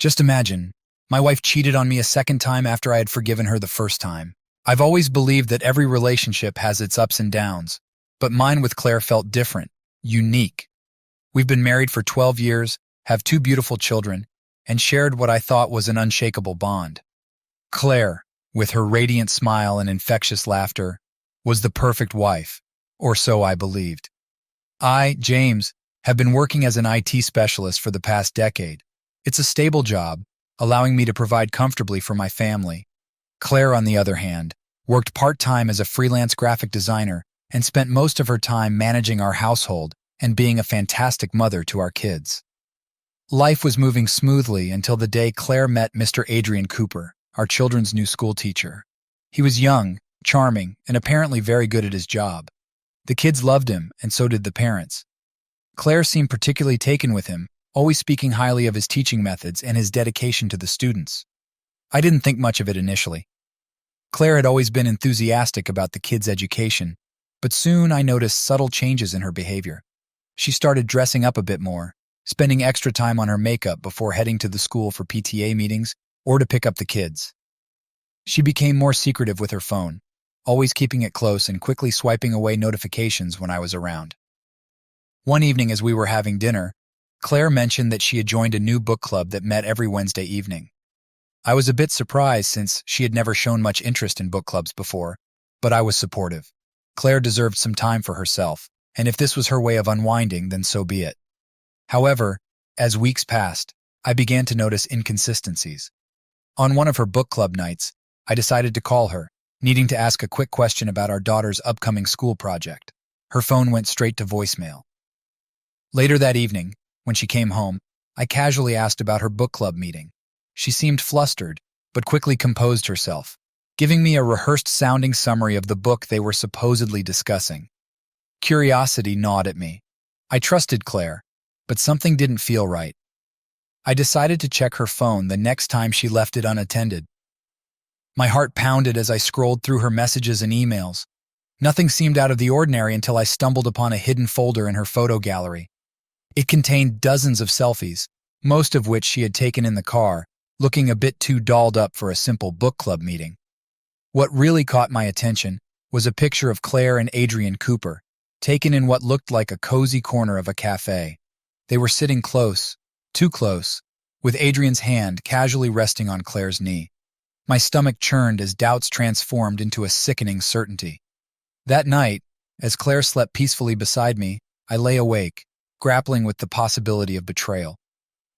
Just imagine, my wife cheated on me a second time after I had forgiven her the first time. I've always believed that every relationship has its ups and downs, but mine with Claire felt different, unique. We've been married for 12 years, have two beautiful children, and shared what I thought was an unshakable bond. Claire, with her radiant smile and infectious laughter, was the perfect wife, or so I believed. I, James, have been working as an IT specialist for the past decade. It's a stable job, allowing me to provide comfortably for my family. Claire, on the other hand, worked part-time as a freelance graphic designer and spent most of her time managing our household and being a fantastic mother to our kids. Life was moving smoothly until the day Claire met Mr. Adrien Cooper, our children's new school teacher. He was young, charming, and apparently very good at his job. The kids loved him, and so did the parents. Claire seemed particularly taken with him, always speaking highly of his teaching methods and his dedication to the students. I didn't think much of it initially. Claire had always been enthusiastic about the kids' education, but soon I noticed subtle changes in her behavior. She started dressing up a bit more, spending extra time on her makeup before heading to the school for PTA meetings or to pick up the kids. She became more secretive with her phone, always keeping it close and quickly swiping away notifications when I was around. One evening as we were having dinner, Claire mentioned that she had joined a new book club that met every Wednesday evening. I was a bit surprised since she had never shown much interest in book clubs before, but I was supportive. Claire deserved some time for herself, and if this was her way of unwinding, then so be it. However, as weeks passed, I began to notice inconsistencies. On one of her book club nights, I decided to call her, needing to ask a quick question about our daughter's upcoming school project. Her phone went straight to voicemail. Later that evening, when she came home, I casually asked about her book club meeting. She seemed flustered, but quickly composed herself, giving me a rehearsed-sounding summary of the book they were supposedly discussing. Curiosity gnawed at me. I trusted Claire, but something didn't feel right. I decided to check her phone the next time she left it unattended. My heart pounded as I scrolled through her messages and emails. Nothing seemed out of the ordinary until I stumbled upon a hidden folder in her photo gallery. It contained dozens of selfies, most of which she had taken in the car, looking a bit too dolled up for a simple book club meeting. What really caught my attention was a picture of Claire and Adrien Cooper, taken in what looked like a cozy corner of a cafe. They were sitting close, too close, with Adrien's hand casually resting on Claire's knee. My stomach churned as doubts transformed into a sickening certainty. That night, as Claire slept peacefully beside me, I lay awake, grappling with the possibility of betrayal.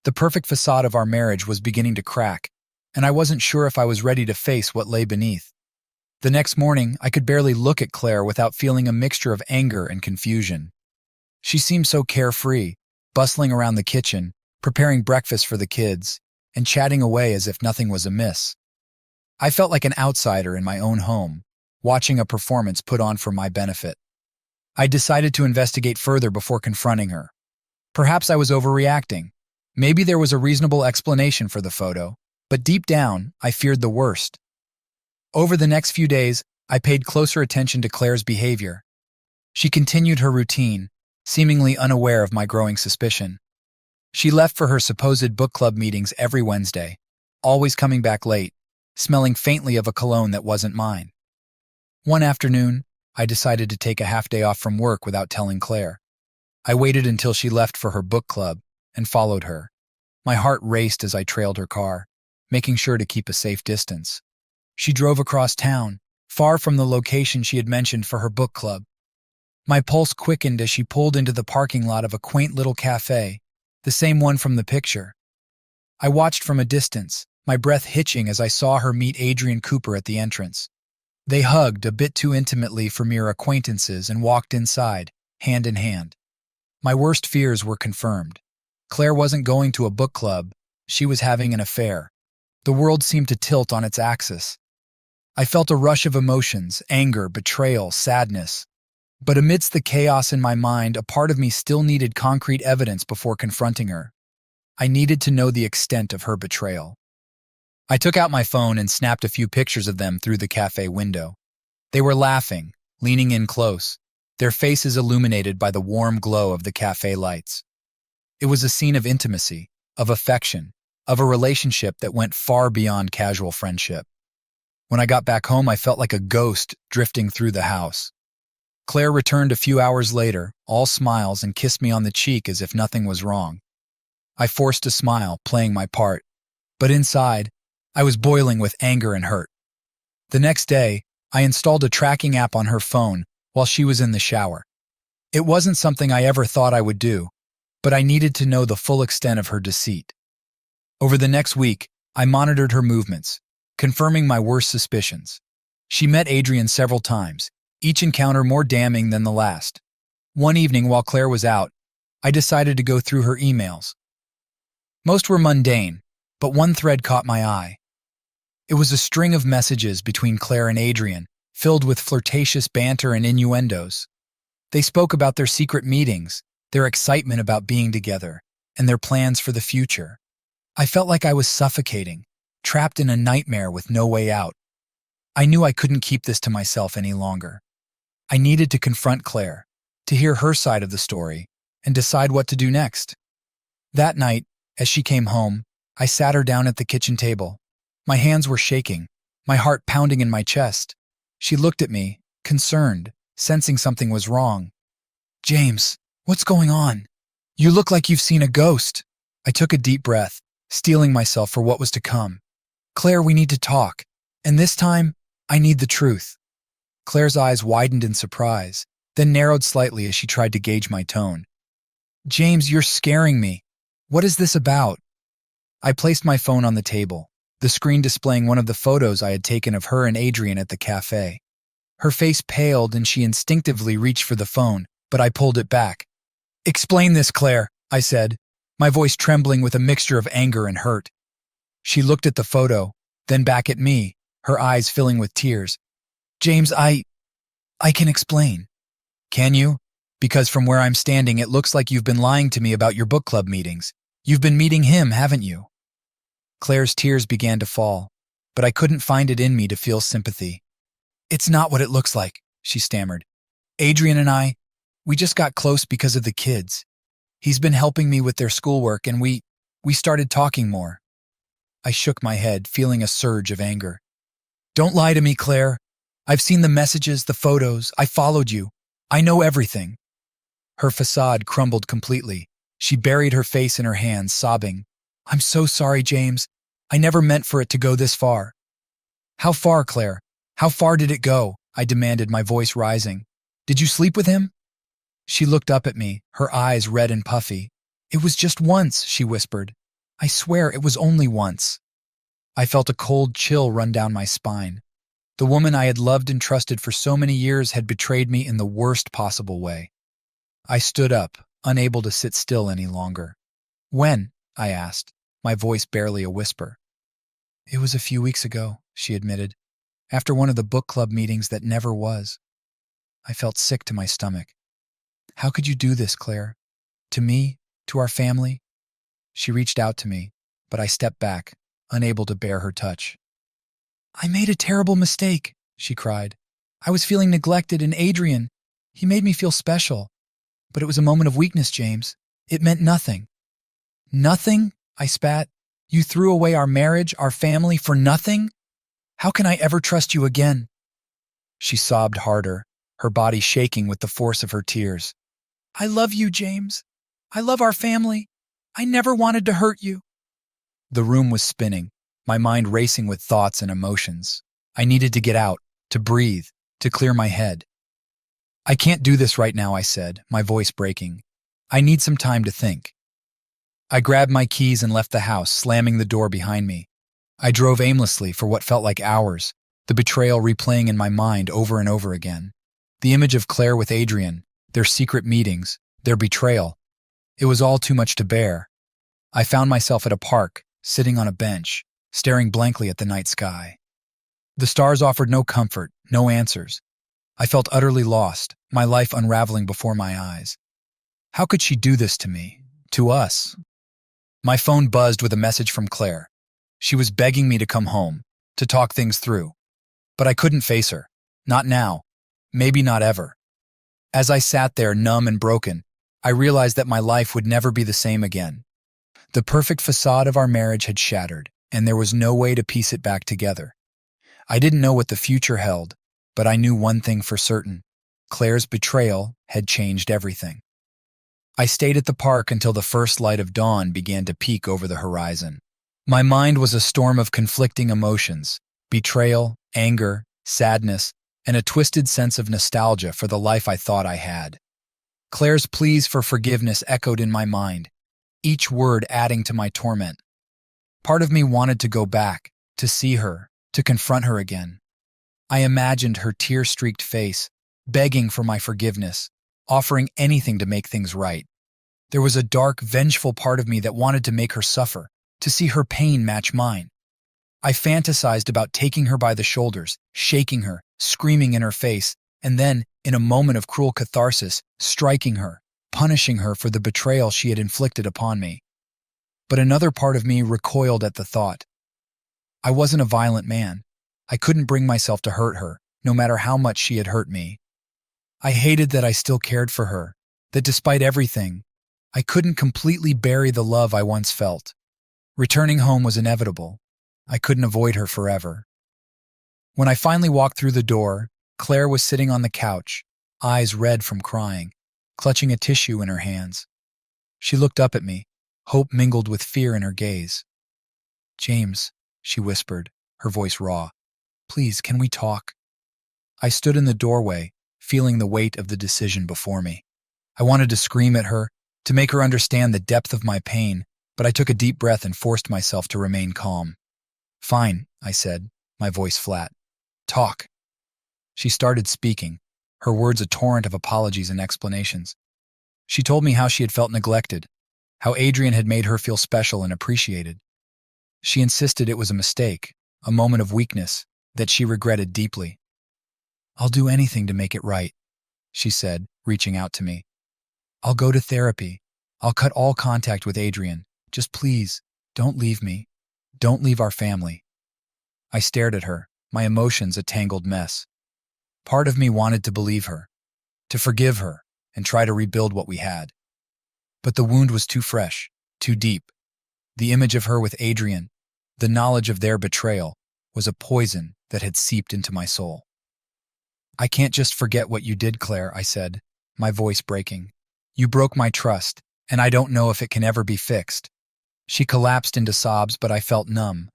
The perfect facade of our marriage was beginning to crack, and I wasn't sure if I was ready to face what lay beneath. The next morning, I could barely look at Claire without feeling a mixture of anger and confusion. She seemed so carefree, bustling around the kitchen, preparing breakfast for the kids, and chatting away as if nothing was amiss. I felt like an outsider in my own home, watching a performance put on for my benefit. I decided to investigate further before confronting her. Perhaps I was overreacting. Maybe there was a reasonable explanation for the photo, but deep down, I feared the worst. Over the next few days, I paid closer attention to Claire's behavior. She continued her routine, seemingly unaware of my growing suspicion. She left for her supposed book club meetings every Wednesday, always coming back late, smelling faintly of a cologne that wasn't mine. One afternoon, I decided to take a half-day off from work without telling Claire. I waited until she left for her book club and followed her. My heart raced as I trailed her car, making sure to keep a safe distance. She drove across town, far from the location she had mentioned for her book club. My pulse quickened as she pulled into the parking lot of a quaint little cafe, the same one from the picture. I watched from a distance, my breath hitching as I saw her meet Adrien Cooper at the entrance. They hugged a bit too intimately for mere acquaintances and walked inside, hand in hand. My worst fears were confirmed. Claire wasn't going to a book club, she was having an affair. The world seemed to tilt on its axis. I felt a rush of emotions, anger, betrayal, sadness. But amidst the chaos in my mind, a part of me still needed concrete evidence before confronting her. I needed to know the extent of her betrayal. I took out my phone and snapped a few pictures of them through the cafe window. They were laughing, leaning in close, their faces illuminated by the warm glow of the cafe lights. It was a scene of intimacy, of affection, of a relationship that went far beyond casual friendship. When I got back home, I felt like a ghost drifting through the house. Claire returned a few hours later, all smiles, and kissed me on the cheek as if nothing was wrong. I forced a smile, playing my part, but inside, I was boiling with anger and hurt. The next day, I installed a tracking app on her phone while she was in the shower. It wasn't something I ever thought I would do, but I needed to know the full extent of her deceit. Over the next week, I monitored her movements, confirming my worst suspicions. She met Adrien several times, each encounter more damning than the last. One evening while Claire was out, I decided to go through her emails. Most were mundane, but one thread caught my eye. It was a string of messages between Claire and Adrien, filled with flirtatious banter and innuendos. They spoke about their secret meetings, their excitement about being together, and their plans for the future. I felt like I was suffocating, trapped in a nightmare with no way out. I knew I couldn't keep this to myself any longer. I needed to confront Claire, to hear her side of the story, and decide what to do next. That night, as she came home, I sat her down at the kitchen table. My hands were shaking, my heart pounding in my chest. She looked at me, concerned, sensing something was wrong. "James, what's going on? You look like you've seen a ghost." I took a deep breath, steeling myself for what was to come. "Claire, we need to talk, and this time, I need the truth." Claire's eyes widened in surprise, then narrowed slightly as she tried to gauge my tone. "James, you're scaring me. What is this about?" I placed my phone on the table, the screen displaying one of the photos I had taken of her and Adrien at the cafe. Her face paled and she instinctively reached for the phone, but I pulled it back. "Explain this, Claire," I said, my voice trembling with a mixture of anger and hurt. She looked at the photo, then back at me, her eyes filling with tears. "James, I can explain." "Can you? Because from where I'm standing, it looks like you've been lying to me about your book club meetings. You've been meeting him, haven't you?" Claire's tears began to fall, but I couldn't find it in me to feel sympathy. "It's not what it looks like," she stammered. "Adrien and we just got close because of the kids. He's been helping me with their schoolwork and we started talking more." I shook my head, feeling a surge of anger. "Don't lie to me, Claire. I've seen the messages, the photos. I followed you. I know everything." Her facade crumbled completely. She buried her face in her hands, sobbing. "I'm so sorry, James. I never meant for it to go this far." "How far, Claire? How far did it go?" I demanded, my voice rising. "Did you sleep with him?" She looked up at me, her eyes red and puffy. "It was just once," she whispered. "I swear it was only once." I felt a cold chill run down my spine. The woman I had loved and trusted for so many years had betrayed me in the worst possible way. I stood up, unable to sit still any longer. "When?" I asked, my voice barely a whisper. "It was a few weeks ago," she admitted, "after one of the book club meetings that never was." I felt sick to my stomach. "How could you do this, Claire? To me? To our family?" She reached out to me, but I stepped back, unable to bear her touch. "I made a terrible mistake," she cried. "I was feeling neglected, and Adrien, he made me feel special. But it was a moment of weakness, James. It meant nothing." "Nothing?" I spat. "You threw away our marriage, our family, for nothing? How can I ever trust you again?" She sobbed harder, her body shaking with the force of her tears. "I love you, James. I love our family. I never wanted to hurt you." The room was spinning, my mind racing with thoughts and emotions. I needed to get out, to breathe, to clear my head. "I can't do this right now," I said, my voice breaking. "I need some time to think." I grabbed my keys and left the house, slamming the door behind me. I drove aimlessly for what felt like hours, the betrayal replaying in my mind over and over again. The image of Claire with Adrien, their secret meetings, their betrayal. It was all too much to bear. I found myself at a park, sitting on a bench, staring blankly at the night sky. The stars offered no comfort, no answers. I felt utterly lost, my life unraveling before my eyes. How could she do this to me? To us? My phone buzzed with a message from Claire. She was begging me to come home, to talk things through. But I couldn't face her. Not now. Maybe not ever. As I sat there, numb and broken, I realized that my life would never be the same again. The perfect facade of our marriage had shattered, and there was no way to piece it back together. I didn't know what the future held, but I knew one thing for certain. Claire's betrayal had changed everything. I stayed at the park until the first light of dawn began to peek over the horizon. My mind was a storm of conflicting emotions: betrayal, anger, sadness, and a twisted sense of nostalgia for the life I thought I had. Claire's pleas for forgiveness echoed in my mind, each word adding to my torment. Part of me wanted to go back, to see her, to confront her again. I imagined her tear-streaked face, begging for my forgiveness, offering anything to make things right. There was a dark, vengeful part of me that wanted to make her suffer, to see her pain match mine. I fantasized about taking her by the shoulders, shaking her, screaming in her face, and then, in a moment of cruel catharsis, striking her, punishing her for the betrayal she had inflicted upon me. But another part of me recoiled at the thought. I wasn't a violent man. I couldn't bring myself to hurt her, no matter how much she had hurt me. I hated that I still cared for her, that despite everything, I couldn't completely bury the love I once felt. Returning home was inevitable. I couldn't avoid her forever. When I finally walked through the door, Claire was sitting on the couch, eyes red from crying, clutching a tissue in her hands. She looked up at me, hope mingled with fear in her gaze. "James," she whispered, her voice raw, "please, can we talk?" I stood in the doorway, feeling the weight of the decision before me. I wanted to scream at her, to make her understand the depth of my pain, but I took a deep breath and forced myself to remain calm. "Fine," I said, my voice flat. "Talk." She started speaking, her words a torrent of apologies and explanations. She told me how she had felt neglected, how Adrien had made her feel special and appreciated. She insisted it was a mistake, a moment of weakness, that she regretted deeply. "I'll do anything to make it right," she said, reaching out to me. "I'll go to therapy. I'll cut all contact with Adrien. Just please, don't leave me. Don't leave our family." I stared at her, my emotions a tangled mess. Part of me wanted to believe her, to forgive her, and try to rebuild what we had. But the wound was too fresh, too deep. The image of her with Adrien, the knowledge of their betrayal, was a poison that had seeped into my soul. "I can't just forget what you did, Claire," I said, my voice breaking. "You broke my trust, and I don't know if it can ever be fixed." She collapsed into sobs, but I felt numb.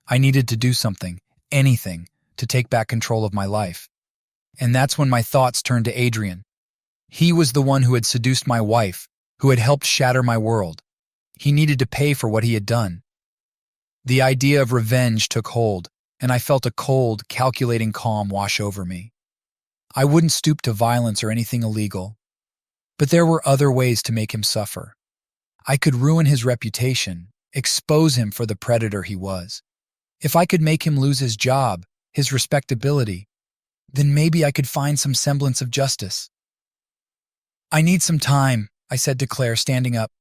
I needed to do something, anything, to take back control of my life. And that's when my thoughts turned to Adrien. He was the one who had seduced my wife, who had helped shatter my world. He needed to pay for what he had done. The idea of revenge took hold, and I felt a cold, calculating calm wash over me. I wouldn't stoop to violence or anything illegal, but there were other ways to make him suffer. I could ruin his reputation, expose him for the predator he was. If I could make him lose his job, his respectability, then maybe I could find some semblance of justice. "I need some time," I said to Claire, standing up.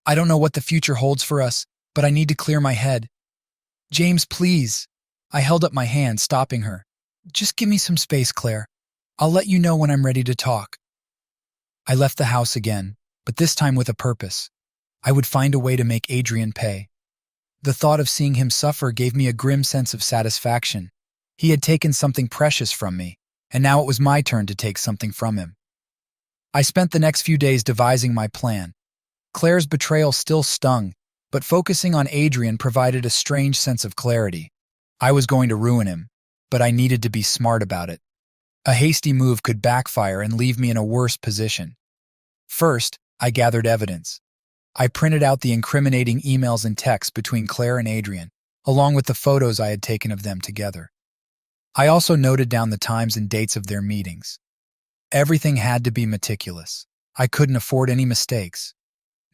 "I don't know what the future holds for us, but I need to clear my head." "James, please." I held up my hand, stopping her. "Just give me some space, Claire. I'll let you know when I'm ready to talk." I left the house again, but this time with a purpose. I would find a way to make Adrien pay. The thought of seeing him suffer gave me a grim sense of satisfaction. He had taken something precious from me, and now it was my turn to take something from him. I spent the next few days devising my plan. Claire's betrayal still stung, but focusing on Adrien provided a strange sense of clarity. I was going to ruin him, but I needed to be smart about it. A hasty move could backfire and leave me in a worse position. First, I gathered evidence. I printed out the incriminating emails and texts between Claire and Adrien, along with the photos I had taken of them together. I also noted down the times and dates of their meetings. Everything had to be meticulous. I couldn't afford any mistakes.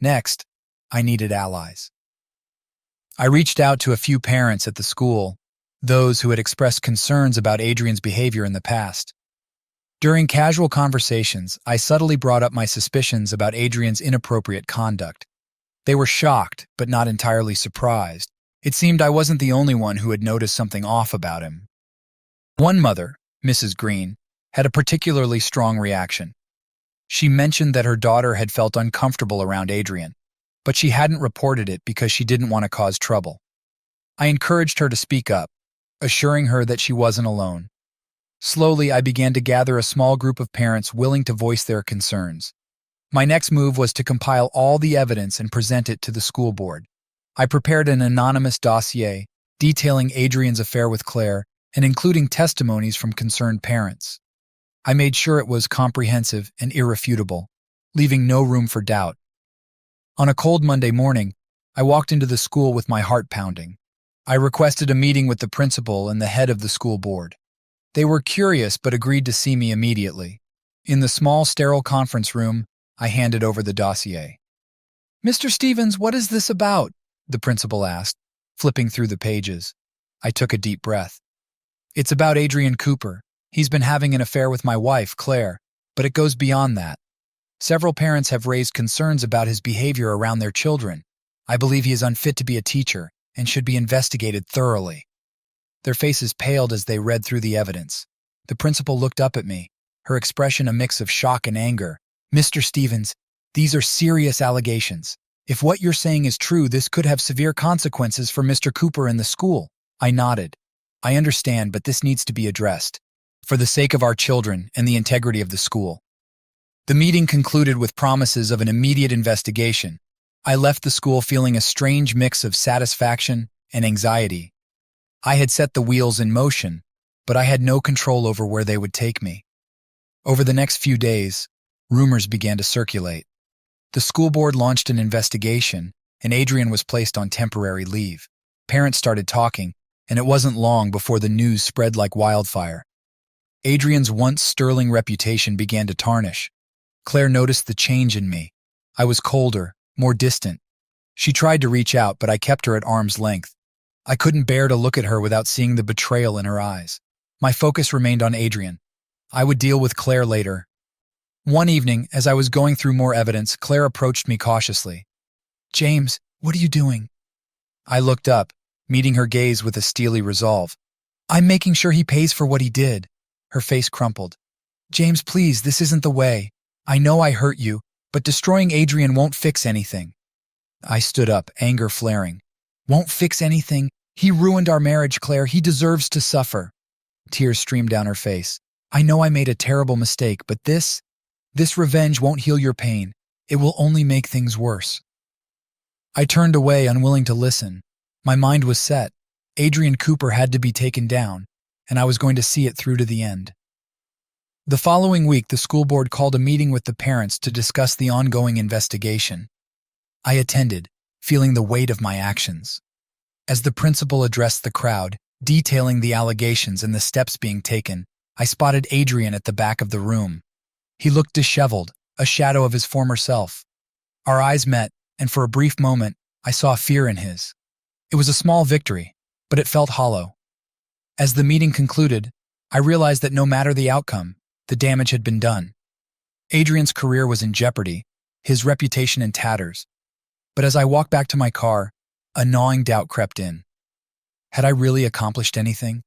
Next, I needed allies. I reached out to a few parents at the school, those who had expressed concerns about Adrien's behavior in the past. During casual conversations, I subtly brought up my suspicions about Adrien's inappropriate conduct. They were shocked, but not entirely surprised. It seemed I wasn't the only one who had noticed something off about him. One mother, Mrs. Green, had a particularly strong reaction. She mentioned that her daughter had felt uncomfortable around Adrien. but she hadn't reported it because she didn't want to cause trouble. I encouraged her to speak up, assuring her that she wasn't alone. Slowly, I began to gather a small group of parents willing to voice their concerns. My next move was to compile all the evidence and present it to the school board. I prepared an anonymous dossier detailing Adrien's affair with Claire and including testimonies from concerned parents. I made sure it was comprehensive and irrefutable, leaving no room for doubt. On a cold Monday morning, I walked into the school with my heart pounding. I requested a meeting with the principal and the head of the school board. They were curious but agreed to see me immediately. In the small, sterile conference room, I handed over the dossier. "Mr. Stevens, what is this about?" the principal asked, flipping through the pages. I took a deep breath. "It's about Adrien Cooper. He's been having an affair with my wife, Claire, but it goes beyond that. Several parents have raised concerns about his behavior around their children. I believe he is unfit to be a teacher and should be investigated thoroughly." Their faces paled as they read through the evidence. The principal looked up at me, her expression a mix of shock and anger. "Mr. Stevens, these are serious allegations. If what you're saying is true, this could have severe consequences for Mr. Cooper and the school." I nodded. "I understand, but this needs to be addressed, for the sake of our children and the integrity of the school." The meeting concluded with promises of an immediate investigation. I left the school feeling a strange mix of satisfaction and anxiety. I had set the wheels in motion, but I had no control over where they would take me. Over the next few days, rumors began to circulate. The school board launched an investigation, and Adrien was placed on temporary leave. Parents started talking, and it wasn't long before the news spread like wildfire. Adrien's once sterling reputation began to tarnish. Claire noticed the change in me. I was colder, more distant. She tried to reach out, but I kept her at arm's length. I couldn't bear to look at her without seeing the betrayal in her eyes. My focus remained on Adrien. I would deal with Claire later. One evening, as I was going through more evidence, Claire approached me cautiously. "James, what are you doing?" I looked up, meeting her gaze with a steely resolve. "I'm making sure he pays for what he did." Her face crumpled. "James, please, this isn't the way. I know I hurt you, but destroying Adrien won't fix anything." I stood up, anger flaring. "Won't fix anything? He ruined our marriage, Claire. He deserves to suffer." Tears streamed down her face. "I know I made a terrible mistake, but this revenge won't heal your pain. It will only make things worse." I turned away, unwilling to listen. My mind was set. Adrien Cooper had to be taken down, and I was going to see it through to the end. The following week, the school board called a meeting with the parents to discuss the ongoing investigation. I attended, feeling the weight of my actions. As the principal addressed the crowd, detailing the allegations and the steps being taken, I spotted Adrien at the back of the room. He looked disheveled, a shadow of his former self. Our eyes met, and for a brief moment, I saw fear in his. It was a small victory, but it felt hollow. As the meeting concluded, I realized that no matter the outcome, the damage had been done. Adrien's career was in jeopardy, his reputation in tatters. But as I walked back to my car, a gnawing doubt crept in. Had I really accomplished anything?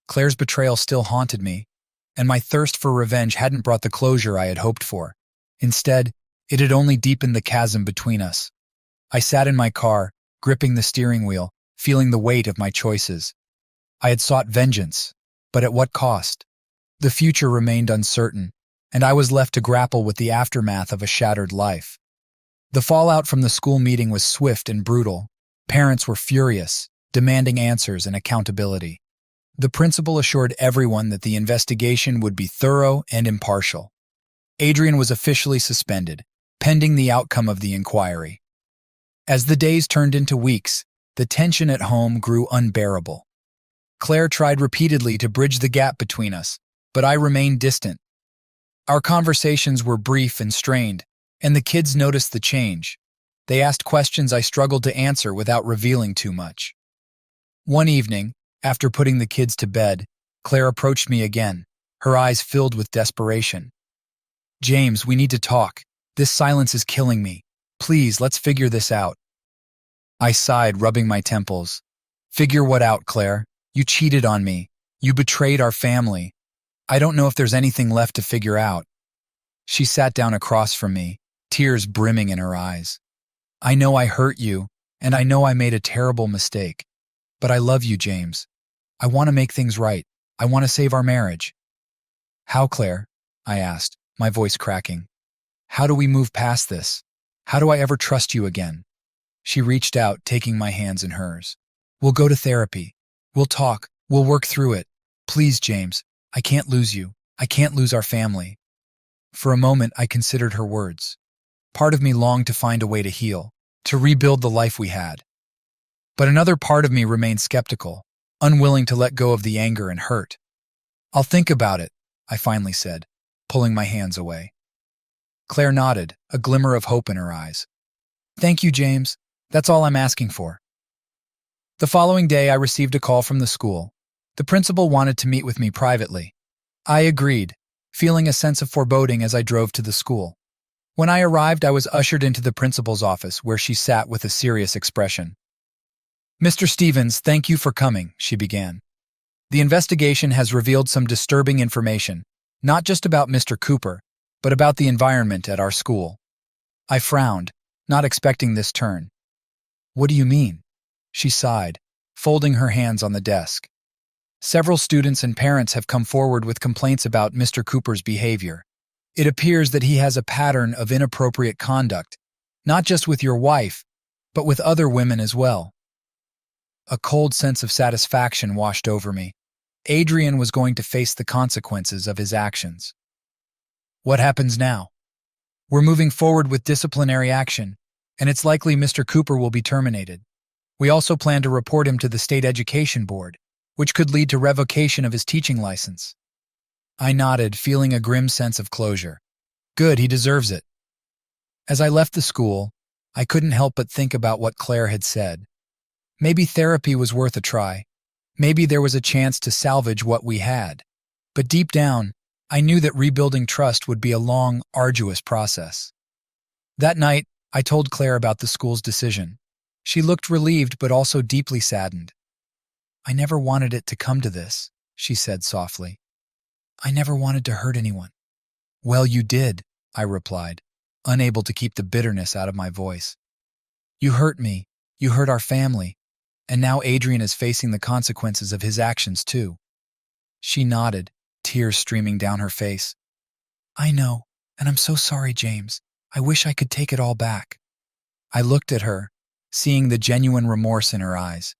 Claire's betrayal still haunted me, and my thirst for revenge hadn't brought the closure I had hoped for. Instead, it had only deepened the chasm between us. I sat in my car, gripping the steering wheel, feeling the weight of my choices. I had sought vengeance, but at what cost? The future remained uncertain, and I was left to grapple with the aftermath of a shattered life. The fallout from the school meeting was swift and brutal. Parents were furious, demanding answers and accountability. The principal assured everyone that the investigation would be thorough and impartial. Adrien was officially suspended, pending the outcome of the inquiry. As the days turned into weeks, the tension at home grew unbearable. Claire tried repeatedly to bridge the gap between us, but I remained distant. Our conversations were brief and strained, and the kids noticed the change. They asked questions I struggled to answer without revealing too much. One evening, after putting the kids to bed, Claire approached me again, her eyes filled with desperation. "James, we need to talk. This silence is killing me. Please, let's figure this out." I sighed, rubbing my temples. "Figure what out, Claire? You cheated on me. You betrayed our family. I don't know if there's anything left to figure out." She sat down across from me, tears brimming in her eyes. I know I hurt you, and I know I made a terrible mistake. But I love you, James. I want to make things right. I want to save our marriage." "How, Claire?" I asked, my voice cracking. "How do we move past this? How do I ever trust you again?" She reached out, taking my hands in hers. "We'll go to therapy. We'll talk. We'll work through it. Please, James, I can't lose you. I can't lose our family." For a moment, I considered her words. Part of me longed to find a way to heal, to rebuild the life we had. But another part of me remained skeptical, unwilling to let go of the anger and hurt. "I'll think about it," I finally said, pulling my hands away. Claire nodded, a glimmer of hope in her eyes. "Thank you, James. That's all I'm asking for." The following day, I received a call from the school. The principal wanted to meet with me privately. I agreed, feeling a sense of foreboding as I drove to the school. When I arrived, I was ushered into the principal's office, where she sat with a serious expression. "Mr. Stevens, thank you for coming," she began. "The investigation has revealed some disturbing information, not just about Mr. Cooper, but about the environment at our school." I frowned, not expecting this turn. "What do you mean?" She sighed, folding her hands on the desk. "Several students and parents have come forward with complaints about Mr. Cooper's behavior. It appears that he has a pattern of inappropriate conduct, not just with your wife, but with other women as well." A cold sense of satisfaction washed over me. Adrien was going to face the consequences of his actions. "What happens now?" "We're moving forward with disciplinary action, and it's likely Mr. Cooper will be terminated. We also plan to report him to the State Education Board, which could lead to revocation of his teaching license." I nodded, feeling a grim sense of closure. Good, he deserves it. As I left the school, I couldn't help but think about what Claire had said. Maybe therapy was worth a try. Maybe there was a chance to salvage what we had. But deep down, I knew that rebuilding trust would be a long, arduous process. That night, I told Claire about the school's decision. She looked relieved but also deeply saddened. "I never wanted it to come to this," she said softly. "I never wanted to hurt anyone." "Well, you did," I replied, unable to keep the bitterness out of my voice. "You hurt me, you hurt our family, and now Adrien is facing the consequences of his actions too." She nodded, tears streaming down her face. "I know, and I'm so sorry, James. I wish I could take it all back." I looked at her, seeing the genuine remorse in her eyes.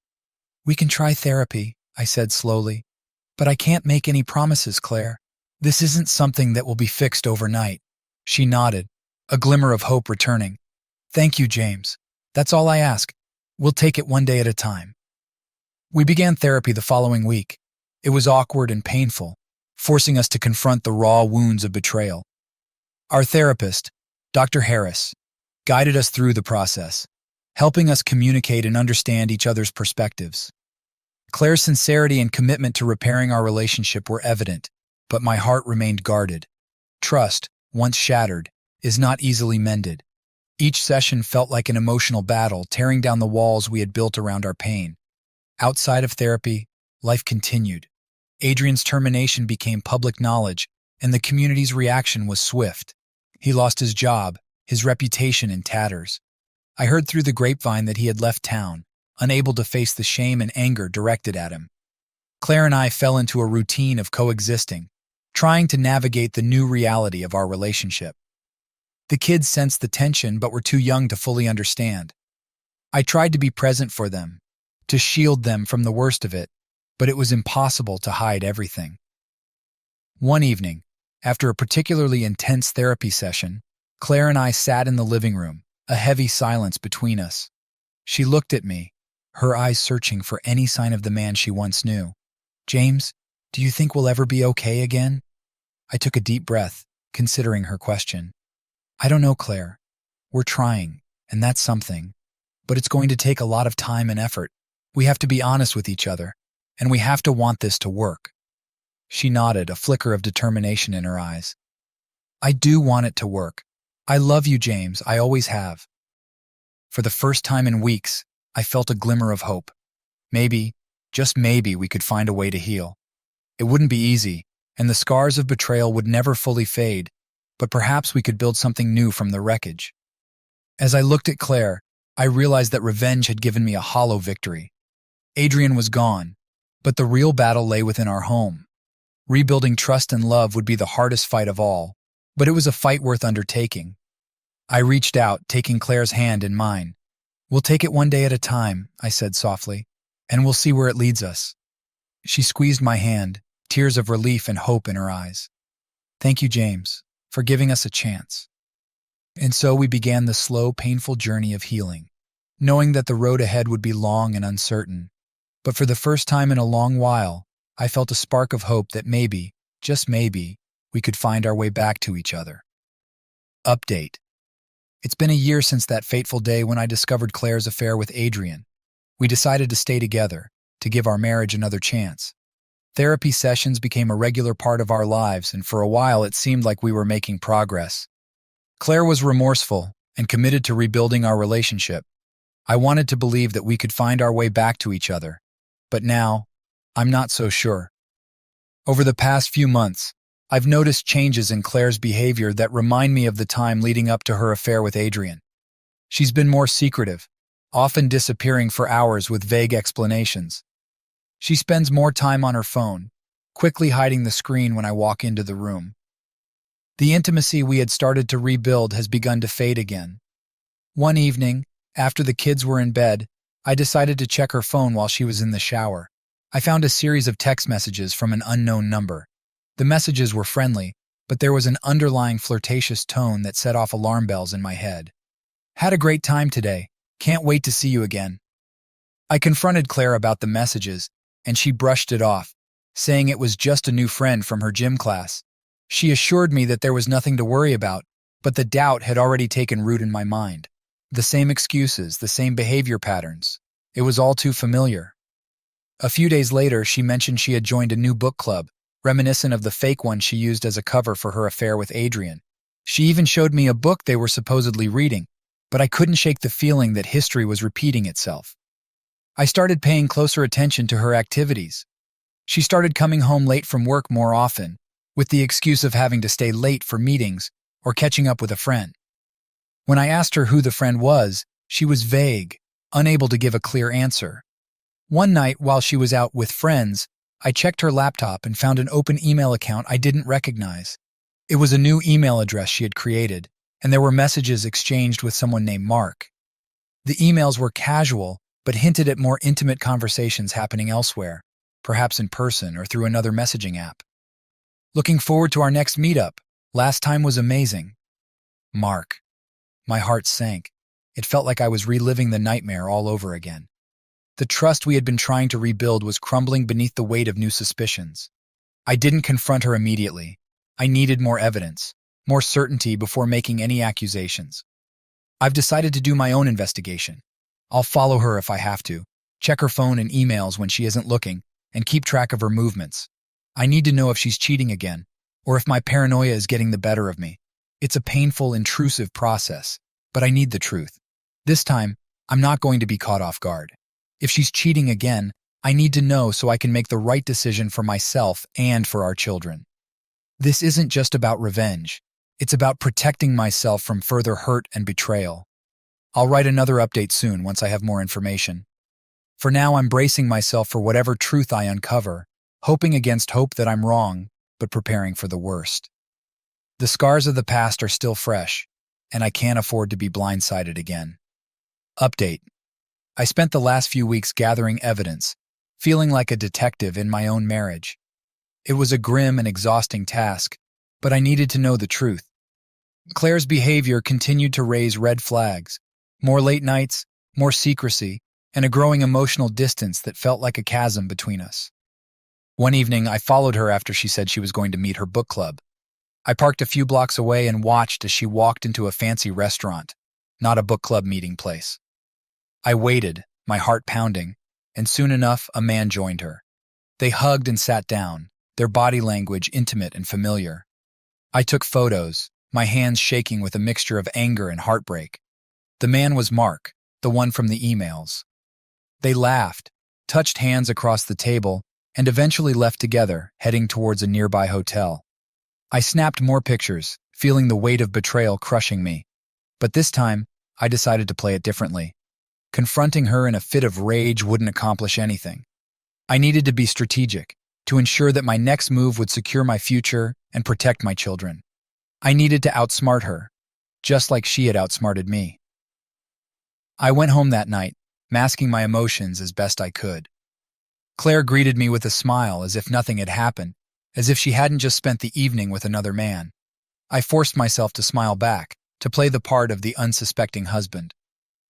"We can try therapy," I said slowly. "But I can't make any promises, Claire. This isn't something that will be fixed overnight." She nodded, a glimmer of hope returning. "Thank you, James. That's all I ask. We'll take it one day at a time." We began therapy the following week. It was awkward and painful, forcing us to confront the raw wounds of betrayal. Our therapist, Dr. Harris, guided us through the process, helping us communicate and understand each other's perspectives. Claire's sincerity and commitment to repairing our relationship were evident, but my heart remained guarded. Trust, once shattered, is not easily mended. Each session felt like an emotional battle, tearing down the walls we had built around our pain. Outside of therapy, life continued. Adrien's termination became public knowledge, and the community's reaction was swift. He lost his job, his reputation in tatters. I heard through the grapevine that he had left town, unable to face the shame and anger directed at him. Claire and I fell into a routine of coexisting, trying to navigate the new reality of our relationship. The kids sensed the tension but were too young to fully understand. I tried to be present for them, to shield them from the worst of it, but it was impossible to hide everything. One evening, after a particularly intense therapy session, Claire and I sat in the living room, a heavy silence between us. She looked at me, her eyes searching for any sign of the man she once knew. "James, do you think we'll ever be okay again?" I took a deep breath, considering her question. "I don't know, Claire. We're trying, and that's something. But it's going to take a lot of time and effort. We have to be honest with each other, and we have to want this to work." She nodded, a flicker of determination in her eyes. "I do want it to work. I love you, James. I always have." For the first time in weeks, I felt a glimmer of hope. Maybe, just maybe, we could find a way to heal. It wouldn't be easy, and the scars of betrayal would never fully fade, but perhaps we could build something new from the wreckage. As I looked at Claire, I realized that revenge had given me a hollow victory. Adrien was gone, but the real battle lay within our home. Rebuilding trust and love would be the hardest fight of all, but it was a fight worth undertaking. I reached out, taking Claire's hand in mine. "We'll take it one day at a time," I said softly, "and we'll see where it leads us." She squeezed my hand, tears of relief and hope in her eyes. "Thank you, James, for giving us a chance." And so we began the slow, painful journey of healing, knowing that the road ahead would be long and uncertain. But for the first time in a long while, I felt a spark of hope that maybe, just maybe, we could find our way back to each other. Update. It's been a year since that fateful day when I discovered Claire's affair with Adrien. We decided to stay together, to give our marriage another chance. Therapy sessions became a regular part of our lives, and for a while it seemed like we were making progress. Claire was remorseful and committed to rebuilding our relationship. I wanted to believe that we could find our way back to each other. But now, I'm not so sure. Over the past few months, I've noticed changes in Claire's behavior that remind me of the time leading up to her affair with Adrien. She's been more secretive, often disappearing for hours with vague explanations. She spends more time on her phone, quickly hiding the screen when I walk into the room. The intimacy we had started to rebuild has begun to fade again. One evening, after the kids were in bed, I decided to check her phone while she was in the shower. I found a series of text messages from an unknown number. The messages were friendly, but there was an underlying flirtatious tone that set off alarm bells in my head. "Had a great time today. Can't wait to see you again." I confronted Claire about the messages, and she brushed it off, saying it was just a new friend from her gym class. She assured me that there was nothing to worry about, but the doubt had already taken root in my mind. The same excuses, the same behavior patterns. It was all too familiar. A few days later, she mentioned she had joined a new book club, reminiscent of the fake one she used as a cover for her affair with Adrien. She even showed me a book they were supposedly reading, but I couldn't shake the feeling that history was repeating itself. I started paying closer attention to her activities. She started coming home late from work more often, with the excuse of having to stay late for meetings or catching up with a friend. When I asked her who the friend was, she was vague, unable to give a clear answer. One night, while she was out with friends, I checked her laptop and found an open email account I didn't recognize. It was a new email address she had created, and there were messages exchanged with someone named Mark. The emails were casual, but hinted at more intimate conversations happening elsewhere, perhaps in person or through another messaging app. "Looking forward to our next meetup. Last time was amazing." Mark. My heart sank. It felt like I was reliving the nightmare all over again. The trust we had been trying to rebuild was crumbling beneath the weight of new suspicions. I didn't confront her immediately. I needed more evidence, more certainty before making any accusations. I've decided to do my own investigation. I'll follow her if I have to, check her phone and emails when she isn't looking, and keep track of her movements. I need to know if she's cheating again, or if my paranoia is getting the better of me. It's a painful, intrusive process, but I need the truth. This time, I'm not going to be caught off guard. If she's cheating again, I need to know so I can make the right decision for myself and for our children. This isn't just about revenge. It's about protecting myself from further hurt and betrayal. I'll write another update soon once I have more information. For now, I'm bracing myself for whatever truth I uncover, hoping against hope that I'm wrong, but preparing for the worst. The scars of the past are still fresh, and I can't afford to be blindsided again. Update. I spent the last few weeks gathering evidence, feeling like a detective in my own marriage. It was a grim and exhausting task, but I needed to know the truth. Claire's behavior continued to raise red flags. More late nights, more secrecy, and a growing emotional distance that felt like a chasm between us. One evening, I followed her after she said she was going to meet her book club. I parked a few blocks away and watched as she walked into a fancy restaurant, not a book club meeting place. I waited, my heart pounding, and soon enough, a man joined her. They hugged and sat down, their body language intimate and familiar. I took photos, my hands shaking with a mixture of anger and heartbreak. The man was Mark, the one from the emails. They laughed, touched hands across the table, and eventually left together, heading towards a nearby hotel. I snapped more pictures, feeling the weight of betrayal crushing me. But this time, I decided to play it differently. Confronting her in a fit of rage wouldn't accomplish anything. I needed to be strategic, to ensure that my next move would secure my future and protect my children. I needed to outsmart her, just like she had outsmarted me. I went home that night, masking my emotions as best I could. Claire greeted me with a smile as if nothing had happened, as if she hadn't just spent the evening with another man. I forced myself to smile back, to play the part of the unsuspecting husband.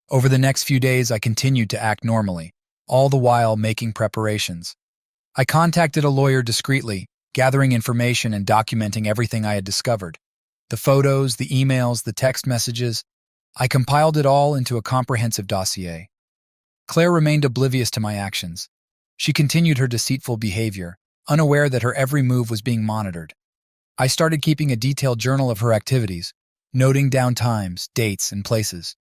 Over the next few days, I continued to act normally, all the while making preparations. I contacted a lawyer discreetly, gathering information and documenting everything I had discovered. The photos, the emails, the text messages. I compiled it all into a comprehensive dossier. Claire remained oblivious to my actions. She continued her deceitful behavior, unaware that her every move was being monitored. I started keeping a detailed journal of her activities, noting down times, dates, and places.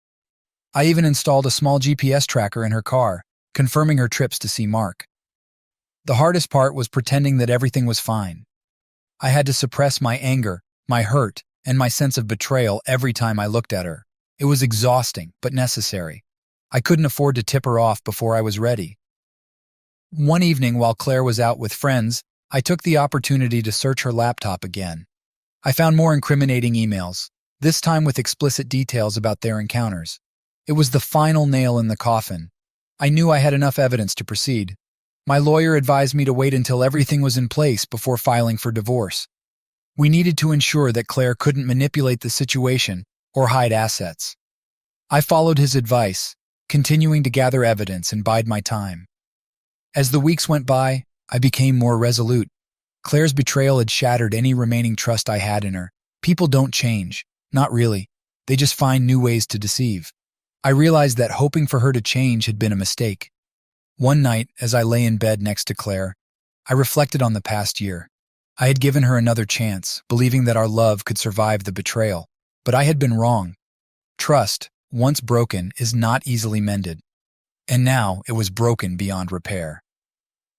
I even installed a small GPS tracker in her car, confirming her trips to see Mark. The hardest part was pretending that everything was fine. I had to suppress my anger, my hurt, and my sense of betrayal every time I looked at her. It was exhausting, but necessary. I couldn't afford to tip her off before I was ready. One evening, while Claire was out with friends, I took the opportunity to search her laptop again. I found more incriminating emails, this time with explicit details about their encounters. It was the final nail in the coffin. I knew I had enough evidence to proceed. My lawyer advised me to wait until everything was in place before filing for divorce. We needed to ensure that Claire couldn't manipulate the situation or hide assets. I followed his advice, continuing to gather evidence and bide my time. As the weeks went by, I became more resolute. Claire's betrayal had shattered any remaining trust I had in her. People don't change. Not really. They just find new ways to deceive. I realized that hoping for her to change had been a mistake. One night, as I lay in bed next to Claire, I reflected on the past year. I had given her another chance, believing that our love could survive the betrayal. But I had been wrong. Trust, once broken, is not easily mended. And now it was broken beyond repair.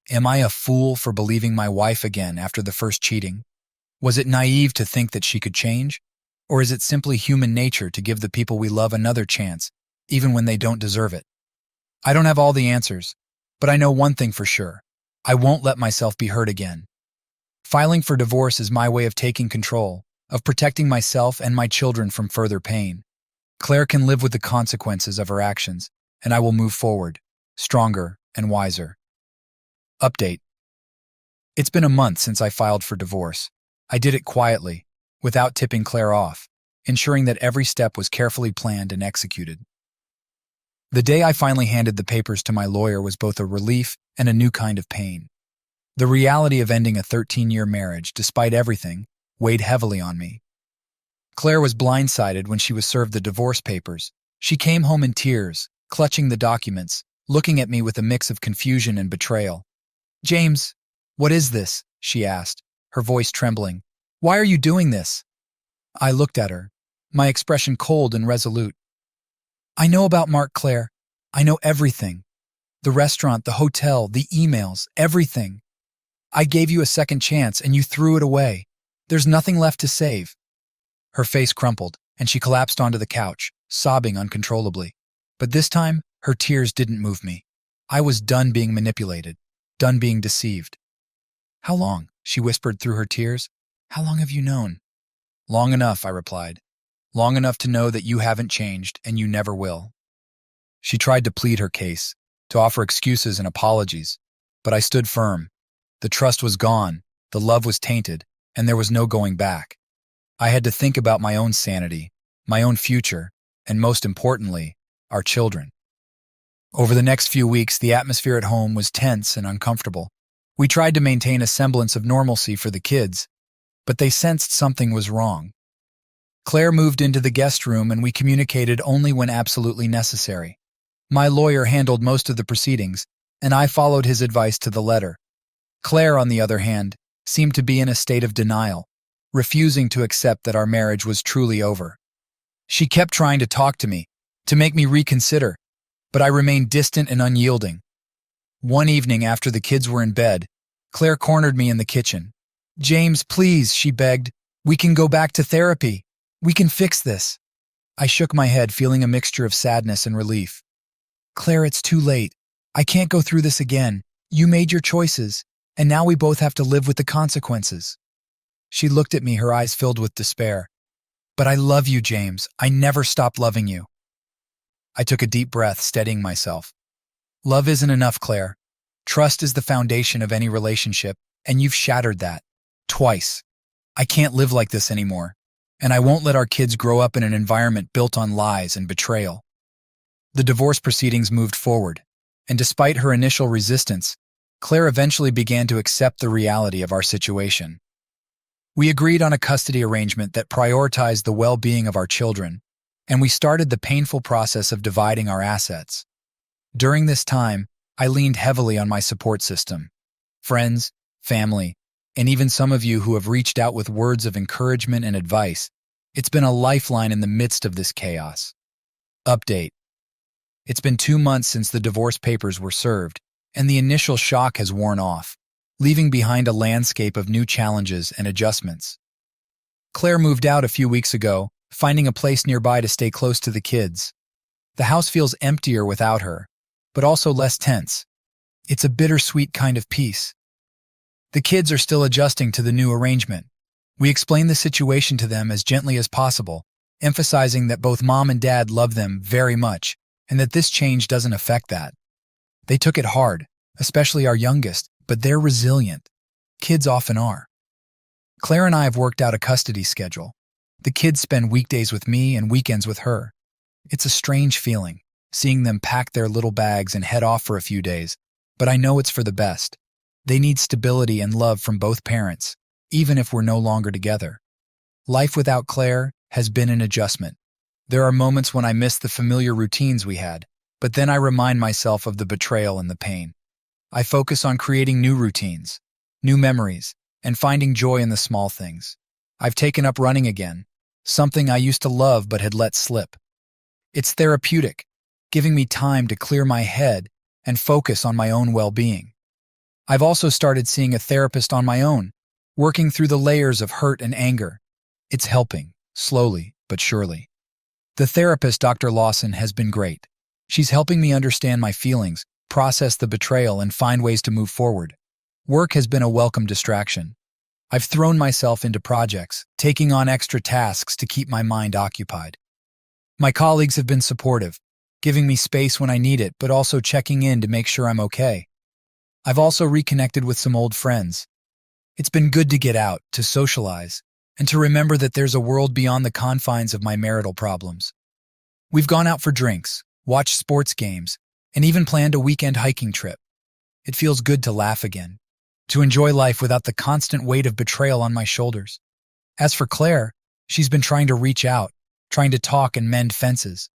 Am I a fool for believing my wife again after the first cheating? Was it naive to think that she could change? Or is it simply human nature to give the people we love another chance, even when they don't deserve it? I don't have all the answers, but I know one thing for sure. I won't let myself be hurt again. Filing for divorce is my way of taking control, of protecting myself and my children from further pain. Claire can live with the consequences of her actions, and I will move forward, stronger and wiser. Update. It's been a month since I filed for divorce. I did it quietly, without tipping Claire off, ensuring that every step was carefully planned and executed. The day I finally handed the papers to my lawyer was both a relief and a new kind of pain. The reality of ending a 13-year marriage, despite everything, weighed heavily on me. Claire was blindsided when she was served the divorce papers. She came home in tears, clutching the documents, looking at me with a mix of confusion and betrayal. "James, what is this?" she asked, her voice trembling. "Why are you doing this?" I looked at her, my expression cold and resolute. "I know about Mark, Claire. I know everything. The restaurant, the hotel, the emails, everything. I gave you a second chance and you threw it away. There's nothing left to save." Her face crumpled, and she collapsed onto the couch, sobbing uncontrollably. But this time, her tears didn't move me. I was done being manipulated, done being deceived. "How long?" she whispered through her tears. "How long have you known?" "Long enough," I replied. "Long enough to know that you haven't changed and you never will." She tried to plead her case, to offer excuses and apologies, but I stood firm. The trust was gone, the love was tainted, and there was no going back. I had to think about my own sanity, my own future, and most importantly, our children. Over the next few weeks, the atmosphere at home was tense and uncomfortable. We tried to maintain a semblance of normalcy for the kids, but they sensed something was wrong. Claire moved into the guest room and we communicated only when absolutely necessary. My lawyer handled most of the proceedings, and I followed his advice to the letter. Claire, on the other hand, seemed to be in a state of denial, refusing to accept that our marriage was truly over. She kept trying to talk to me, to make me reconsider, but I remained distant and unyielding. One evening after the kids were in bed, Claire cornered me in the kitchen. "James, please," she begged. "We can go back to therapy. We can fix this." I shook my head, feeling a mixture of sadness and relief. Claire, it's too late. I can't go through this again. You made your choices, and now we both have to live with the consequences. She looked at me, her eyes filled with despair. But I love you, James. I never stopped loving you. I took a deep breath, steadying myself. Love isn't enough, Claire. Trust is the foundation of any relationship, and you've shattered that. Twice. I can't live like this anymore, and I won't let our kids grow up in an environment built on lies and betrayal. The divorce proceedings moved forward, and despite her initial resistance, Claire eventually began to accept the reality of our situation. We agreed on a custody arrangement that prioritized the well-being of our children, and we started the painful process of dividing our assets. During this time, I leaned heavily on my support system, friends, family, and even some of you who have reached out with words of encouragement and advice. It's been a lifeline in the midst of this chaos. Update. It's been 2 months since the divorce papers were served, and the initial shock has worn off, leaving behind a landscape of new challenges and adjustments. Claire moved out a few weeks ago, finding a place nearby to stay close to the kids. The house feels emptier without her, but also less tense. It's a bittersweet kind of peace. The kids are still adjusting to the new arrangement. We explain the situation to them as gently as possible, emphasizing that both mom and dad love them very much, and that this change doesn't affect that. They took it hard, especially our youngest, but they're resilient. Kids often are. Claire and I have worked out a custody schedule. The kids spend weekdays with me and weekends with her. It's a strange feeling, seeing them pack their little bags and head off for a few days, but I know it's for the best. They need stability and love from both parents, even if we're no longer together. Life without Claire has been an adjustment. There are moments when I miss the familiar routines we had, but then I remind myself of the betrayal and the pain. I focus on creating new routines, new memories, and finding joy in the small things. I've taken up running again, something I used to love but had let slip. It's therapeutic, giving me time to clear my head and focus on my own well-being. I've also started seeing a therapist on my own, working through the layers of hurt and anger. It's helping, slowly but surely. The therapist, Dr. Lawson, has been great. She's helping me understand my feelings, process the betrayal, and find ways to move forward. Work has been a welcome distraction. I've thrown myself into projects, taking on extra tasks to keep my mind occupied. My colleagues have been supportive, giving me space when I need it, but also checking in to make sure I'm okay. I've also reconnected with some old friends. It's been good to get out, to socialize, and to remember that there's a world beyond the confines of my marital problems. We've gone out for drinks, watched sports games, and even planned a weekend hiking trip. It feels good to laugh again, to enjoy life without the constant weight of betrayal on my shoulders. As for Claire, she's been trying to reach out, trying to talk and mend fences.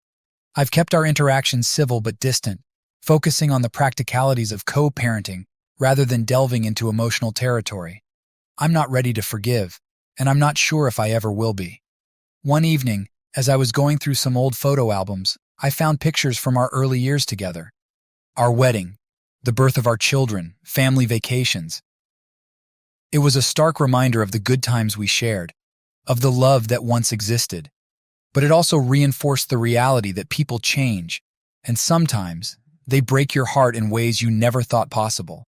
I've kept our interactions civil but distant, focusing on the practicalities of co-parenting rather than delving into emotional territory. I'm not ready to forgive, and I'm not sure if I ever will be. One evening, as I was going through some old photo albums, I found pictures from our early years together. Our wedding, the birth of our children, family vacations. It was a stark reminder of the good times we shared, of the love that once existed. But it also reinforced the reality that people change, and sometimes they break your heart in ways you never thought possible.